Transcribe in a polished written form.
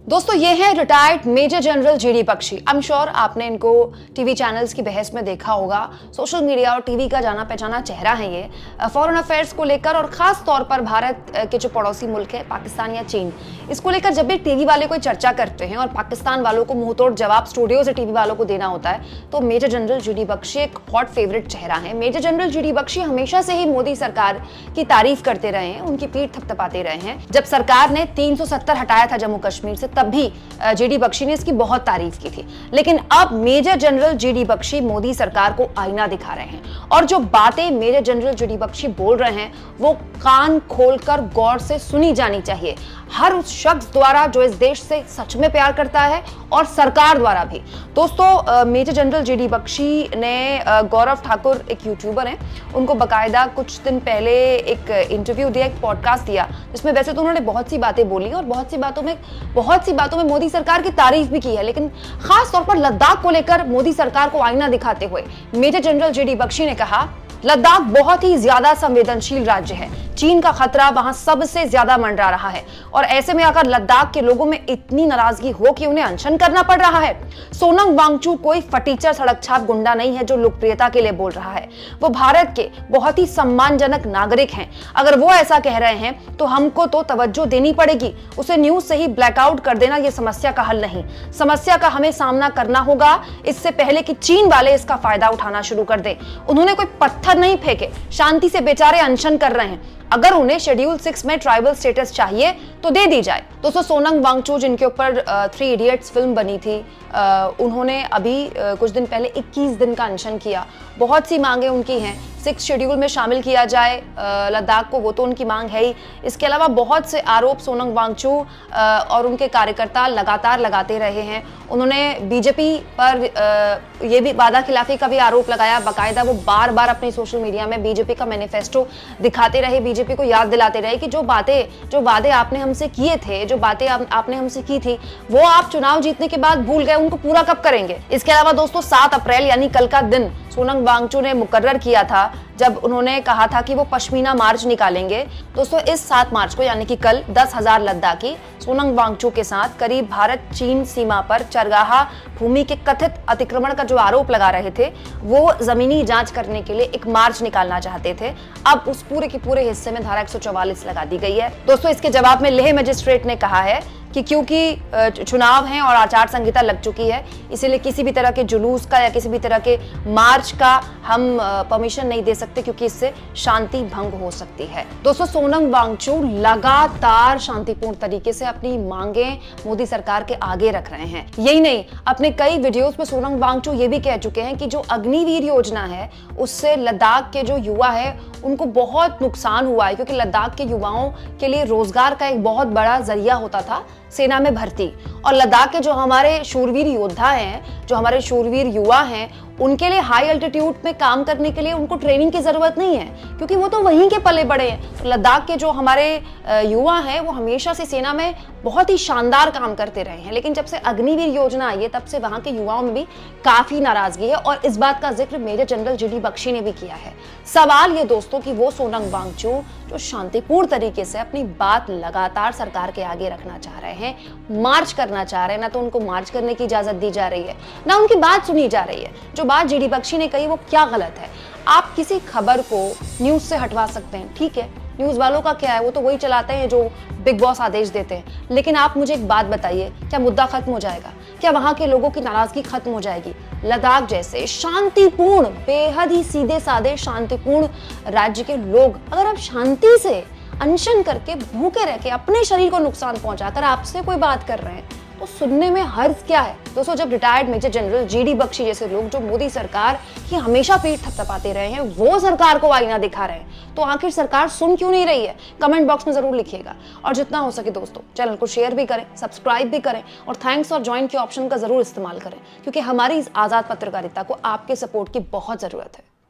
दोस्तों ये है retired major general GD Bakshi. I am sure आपने इनको टीवी चैनल्स की बहस में देखा होगा। सोशल मीडिया और टीवी का जाना पहचाना चेहरा है ये फॉरेन अफेयर्स को लेकर, और खास तौर पर भारत के जो पड़ोसी मुल्क है पाकिस्तान या चीन, इसको लेकर जब भी टीवी वाले कोई चर्चा करते हैं और पाकिस्तान वालों को मुंहतोड़ जवाब स्टूडियो से टीवी वालों को देना होता है, तो मेजर जनरल जीडी बख्शी एक हॉट फेवरेट चेहरा है। मेजर जनरल जीडी बख्शी हमेशा से ही मोदी सरकार की तारीफ करते रहे हैं, उनकी पीठ थपथपाते रहे हैं। जब सरकार ने 370 हटाया था जम्मू कश्मीर से, तब भी जीडी बख्शी ने इसकी बहुत तारीफ की थी। लेकिन अब major general GD Bakshi Modi सरकार को आईना दिखा रहे हैं, और जो बातें मेजर जनरल जीडी बख्शी बोल रहे हैं वो कान खोलकर गौर से सुनी जानी चाहिए, हर उस शख्स द्वारा जो इस देश से सच में प्यार करता है और सरकार द्वारा भी। दोस्तों मेजर जनरल जीडी बख्शी ने गौरव ठाकुर एक यूट्यूबर हैं, उनको बकायदा कुछ दिन पहले एक इंटरव्यू दिया, एक पॉडकास्ट दिया, जिसमें वैसे तो उन्होंने बहुत सी बातें बोली और बहुत सी बातों में मोदी सरकार की तारीफ भी की है, लेकिन खास तौर पर लद्दाख को लेकर मोदी सरकार को आईना दिखाते हुए मेजर जनरल जीडी बख्शी ने कहा, लद्दाख बहुत ही ज्यादा संवेदनशील राज्य है, चीन का खतरा वहां सबसे ज्यादा मंडरा रहा है, और ऐसे में अगर लद्दाख के लोगों में इतनी नाराजगी हो कि उन्हें अनशन करना पड़ रहा है। सोनम वांगचू कोई फटीचर सड़क छाप गुंडा नहीं है जो लोकप्रियता के लिए बोल रहा है, वो भारत के बहुत ही सम्मानजनक नागरिक हैं। अगर वो ऐसा कह रहे हैं तो हमको तो तवज्जो देनी पड़ेगी, उसे न्यूज से ही ब्लैकआउट कर देना ये समस्या का हल नहीं। समस्या का हमें सामना करना होगा इससे पहले कि चीन वाले इसका फायदा उठाना शुरू कर दें। उन्होंने कोई पत्थर नहीं फेंके, शांति से बेचारे अनशन कर रहे हैं। अगर उन्हें शेड्यूल 6 में ट्राइबल स्टेटस चाहिए तो दे दी जाए। दोस्तों सोनम वांगचू जिनके ऊपर 3 इडियट्स फिल्म बनी थी, उन्होंने अभी कुछ दिन पहले 21 दिन का अनशन किया। बहुत सी मांगे उनकी हैं, 6 शेड्यूल में शामिल किया जाए लद्दाख को, वो तो उनकी मांग है ही। इसके अलावा बहुत से आरोप सोनम वांगचू और उनके कार्यकर्ता लगातार लगाते रहे हैं। उन्होंने बीजेपी पर ये भी वादा खिलाफी का भी आरोप लगाया, बाकायदा वो बार बार अपने सोशल मीडिया में बीजेपी का मैनिफेस्टो दिखाते रहे, बीजेपी को याद दिलाते रहे कि जो वादे आपने हमसे किए थे, जो बातें आपने हमसे की थी, वो आप चुनाव जीतने के बाद भूल गए, उनको पूरा कब करेंगे। इसके अलावा दोस्तों 7 अप्रैल यानी कल का दिन सोनम वांगचू ने मुकर्रर किया था, जब उन्होंने कहा था कि वो पश्मीना मार्च निकालेंगे। दोस्तों इस 7 मार्च को यानी कि कल 10,000 लद्दाखी सोनम वांगचू के साथ करीब भारत चीन सीमा पर चरगाहा भूमि के कथित अतिक्रमण का जो आरोप लगा रहे थे, वो जमीनी जांच करने के लिए एक मार्च निकालना चाहते थे। अब उस पूरे के पूरे हिस्से में धारा 144 लगा दी गई है। दोस्तों इसके जवाब में लेह मजिस्ट्रेट ने कहा है कि क्योंकि चुनाव हैं और आचार संहिता लग चुकी है, इसीलिए किसी भी तरह के जुलूस का या किसी भी तरह के मार्च का हम परमिशन नहीं दे सकते, क्योंकि इससे शांति भंग हो सकती है। दोस्तों सोनम वांगचू लगातार शांतिपूर्ण तरीके से अपनी मांगें मोदी सरकार के आगे रख रहे हैं। यही नहीं, अपने कई वीडियोस में सोनम वांगचू ये भी कह चुके हैं कि जो अग्निवीर योजना है उससे लद्दाख के जो युवा है उनको बहुत नुकसान हुआ है, क्योंकि लद्दाख के युवाओं के लिए रोजगार का एक बहुत बड़ा जरिया होता था सेना में भर्ती, और लद्दाख के जो हमारे शूरवीर योद्धा हैं, जो हमारे शूरवीर युवा हैं, उनके लिए हाई अल्टीट्यूड में काम करने के लिए उनको ट्रेनिंग की जरूरत नहीं है, क्योंकि वो तो वहीं के पले बड़े हैं। तो लद्दाख के जो हमारे युवा हैं वो हमेशा से सेना में बहुत ही शानदार काम करते रहे हैं, लेकिन जब से अग्निवीर योजना आई है तब से वहां के युवाओं में भी काफी नाराजगी है, और इस बात का जिक्र मेजर जनरल जीडी बख्शी ने भी किया है। सवाल ये दोस्तों कि वो सोनम वांगचू जो शांतिपूर्ण तरीके से अपनी बात लगातार सरकार के आगे रखना चाह रहे हैं, मार्च करना चाह रहे हैं, ना तो उनको मार्च करने की इजाजत दी जा रही है, ना उनकी बात सुनी जा रही है। जो बात जीडी बख्शी ने कही वो क्या गलत है? आप किसी खबर को न्यूज से हटवा सकते हैं, ठीक है, न्यूज वालों का क्या है, वो तो वही चलाते हैं जो बिग बॉस आदेश देते हैं। लेकिन आप मुझे एक बात बताइए, क्या मुद्दा खत्म हो जाएगा? क्या वहां के लोगों की नाराजगी खत्म हो जाएगी? लद्दाख जैसे शांतिपूर्ण, बेहद ही सीधे साधे शांतिपूर्ण राज्य के लोग अगर आप शांति से अनशन करके भूखे रह के अपने शरीर को नुकसान पहुंचाकर आपसे कोई बात कर रहे हैं, तो सुनने में हर्ज क्या है? दोस्तों जब retired major general GD Bakshi जैसे लोग जो मोदी सरकार की हमेशा पीठ थपथपाते रहे हैं, वो सरकार को आईना दिखा रहे हैं, तो आखिर सरकार सुन क्यों नहीं रही है? कमेंट बॉक्स में जरूर लिखिएगा, और जितना हो सके दोस्तों चैनल को शेयर भी करें, सब्सक्राइब भी करें, और थैंक्स और ज्वाइन के ऑप्शन का जरूर इस्तेमाल करें, क्योंकि हमारी इस आजाद पत्रकारिता को आपके सपोर्ट की बहुत जरूरत है।